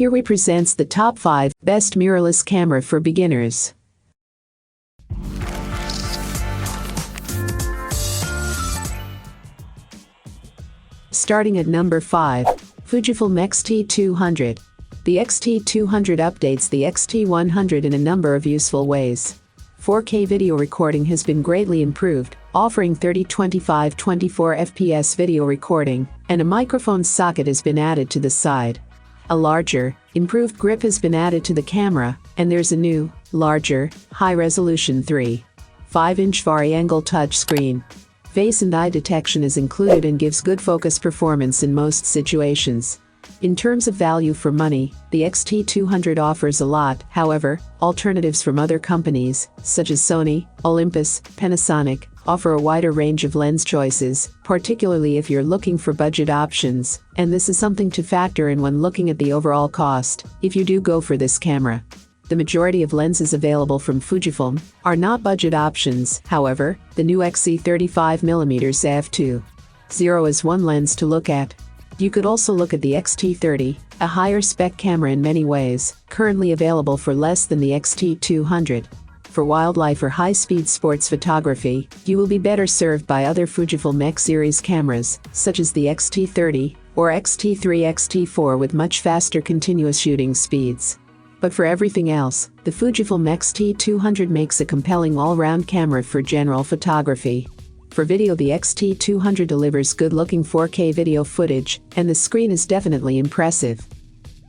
Here we presents the top 5 best mirrorless camera for beginners. Starting at number 5, Fujifilm X-T200. The X-T200 updates the X-T100 in a number of useful ways. 4K video recording has been greatly improved, offering 30-25-24 FPS video recording, and a microphone socket has been added to the side. A larger, improved grip has been added to the camera, and there's a new, larger, high-resolution 3.5-inch vari-angle touchscreen. Face and eye detection is included and gives good focus performance in most situations. In terms of value for money, the X-T200 offers a lot. However, alternatives from other companies, such as Sony, Olympus, Panasonic, offer a wider range of lens choices, particularly if you're looking for budget options, and this is something to factor in when looking at the overall cost, if you do go for this camera. The majority of lenses available from Fujifilm are not budget options. However, the new XE35mm f2.0 is one lens to look at. You could also look at the X-T30, a higher spec camera in many ways, currently available for less than the X-T200. For wildlife or high-speed sports photography, you will be better served by other Fujifilm X series cameras, such as the X-T30 or X-T3 X-T4 with much faster continuous shooting speeds. But for everything else, the Fujifilm X-T200 makes a compelling all-round camera for general photography. For video, the X-T200 delivers good-looking 4K video footage, and the screen is definitely impressive.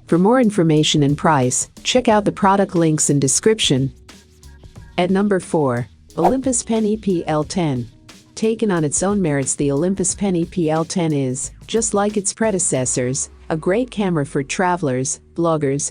For more information and price, check out the product links in description. At number 4, Olympus PEN EPL10. Taken on its own merits, the Olympus PEN EPL10 is, just like its predecessors, a great camera for travelers, bloggers,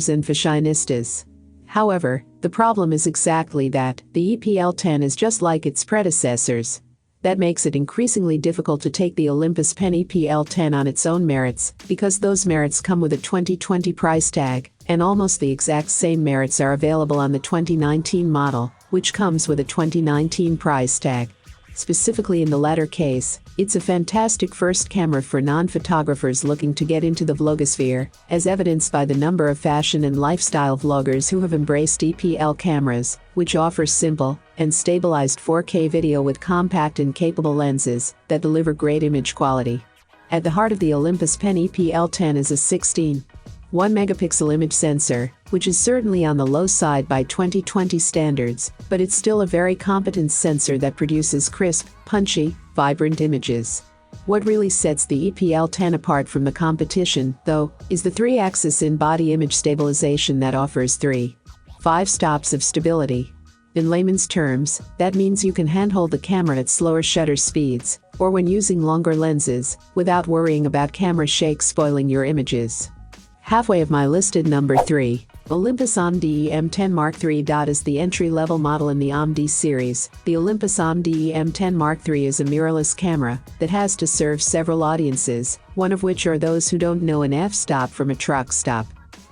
and fashionistas. However, the problem is exactly that. The EPL10 is just like its predecessors. That makes it increasingly difficult to take the Olympus PEN EPL10 on its own merits, because those merits come with a 2020 price tag, and almost the exact same merits are available on the 2019 model, which comes with a 2019 price tag. Specifically in the latter case, it's a fantastic first camera for non-photographers looking to get into the vlogosphere, as evidenced by the number of fashion and lifestyle vloggers who have embraced EPL cameras, which offer simple and stabilized 4K video with compact and capable lenses that deliver great image quality. At the heart of the Olympus PEN EPL10 is a 16.1-megapixel image sensor, which is certainly on the low side by 2020 standards, but it's still a very competent sensor that produces crisp, punchy, vibrant images. What really sets the EPL10 apart from the competition, though, is the 3-axis in-body image stabilization that offers 3.5 stops of stability. In layman's terms, that means you can handhold the camera at slower shutter speeds, or when using longer lenses, without worrying about camera shake spoiling your images. Halfway of my listed number 3, Olympus OMD EM10 Mark III. Is the entry-level model in the OMD series. The Olympus OMD EM10 Mark III is a mirrorless camera that has to serve several audiences, one of which are those who don't know an f-stop from a truck stop.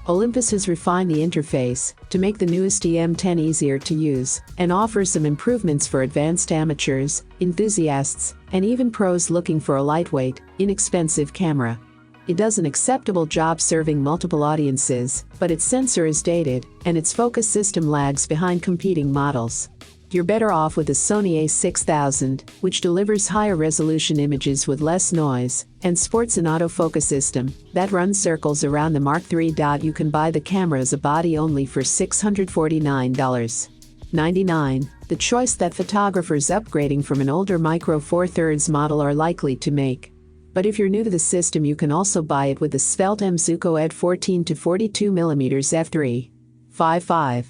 Olympus has refined the interface to make the newest EM10 easier to use, and offers some improvements for advanced amateurs, enthusiasts, and even pros looking for a lightweight, inexpensive camera. It does an acceptable job serving multiple audiences, but its sensor is dated, and its focus system lags behind competing models. You're better off with the Sony a6000, which delivers higher resolution images with less noise, and sports an autofocus system that runs circles around the Mark III. You can buy the camera as a body only for $649.99, the choice that photographers upgrading from an older Micro Four Thirds model are likely to make. But if you're new to the system, you can also buy it with the svelte Zuiko ED 14-42mm f3.5.5.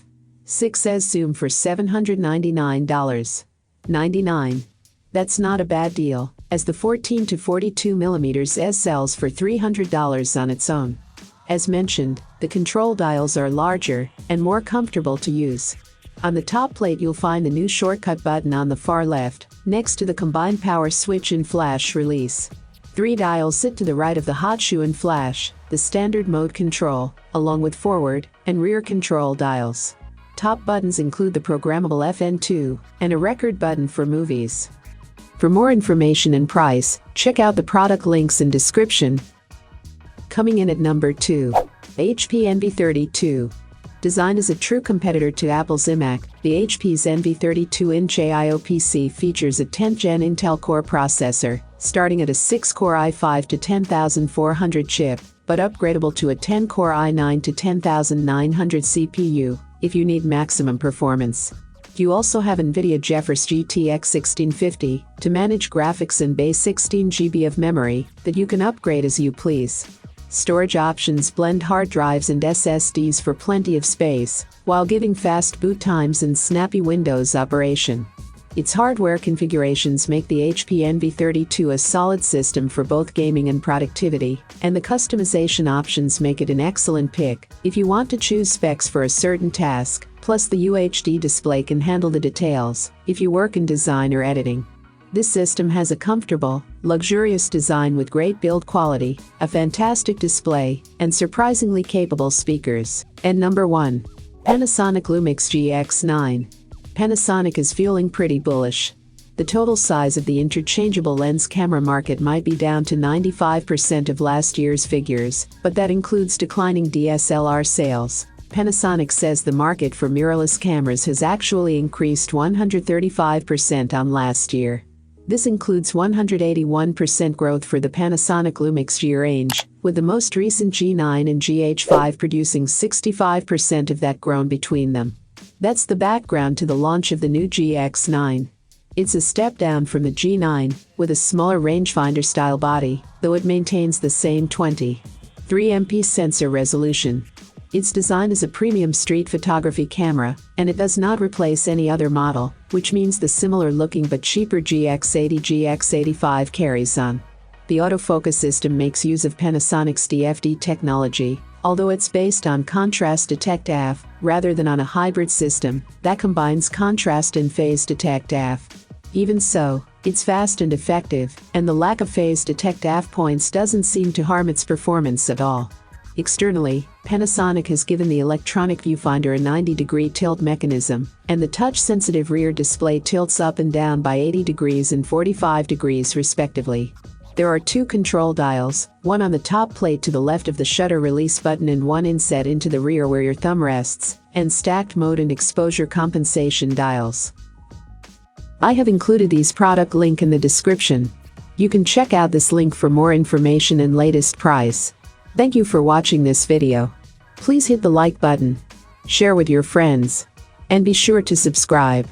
6S zoom for $799.99. That's not a bad deal, as the 14-42mm S sells for $300 on its own. As mentioned, the control dials are larger and more comfortable to use. On the top plate you'll find the new shortcut button on the far left, next to the combined power switch and flash release. 3 dials sit to the right of the hot shoe and flash, the standard mode control, along with forward and rear control dials. Top buttons include the programmable FN2 and a record button for movies. For more information and price, check out the product links in description. Coming in at number 2. HP Envy32. Designed as a true competitor to Apple's iMac, the HP's Envy 32-inch AIO PC features a 10th Gen Intel Core processor, starting at a 6-core i5 to 10400 chip, but upgradable to a 10-core i9 to 10900 CPU, if you need maximum performance. You also have NVIDIA GeForce GTX 1650 to manage graphics and base 16 GB of memory that you can upgrade as you please. Storage options blend hard drives and SSDs for plenty of space, while giving fast boot times and snappy Windows operation. Its hardware configurations make the HP Envy32 a solid system for both gaming and productivity, and the customization options make it an excellent pick if you want to choose specs for a certain task, plus the UHD display can handle the details if you work in design or editing. This system has a comfortable, luxurious design with great build quality, a fantastic display, and surprisingly capable speakers. And number 1. Panasonic LUMIX GX9. Panasonic is feeling pretty bullish. The total size of the interchangeable lens camera market might be down to 95% of last year's figures, but that includes declining DSLR sales. Panasonic says the market for mirrorless cameras has actually increased 135% on last year. This includes 181% growth for the Panasonic LUMIX G range, with the most recent G9 and GH5 producing 65% of that grown between them. That's the background to the launch of the new GX9. It's a step down from the G9, with a smaller rangefinder-style body, though it maintains the same 23MP sensor resolution. It's designed as a premium street photography camera, and it does not replace any other model, which means the similar-looking but cheaper GX80 GX85 carries on. The autofocus system makes use of Panasonic's DFD technology, although it's based on contrast detect AF, rather than on a hybrid system that combines contrast and phase detect AF. Even so, it's fast and effective, and the lack of phase detect AF points doesn't seem to harm its performance at all. Externally, Panasonic has given the electronic viewfinder a 90-degree tilt mechanism, and the touch-sensitive rear display tilts up and down by 80 degrees and 45 degrees respectively. There are 2 control dials, one on the top plate to the left of the shutter release button and one inset into the rear where your thumb rests, and stacked mode and exposure compensation dials. I have included these product link in the description. You can check out this link for more information and latest price. Thank you for watching this video. Please hit the like button, share with your friends, and be sure to subscribe.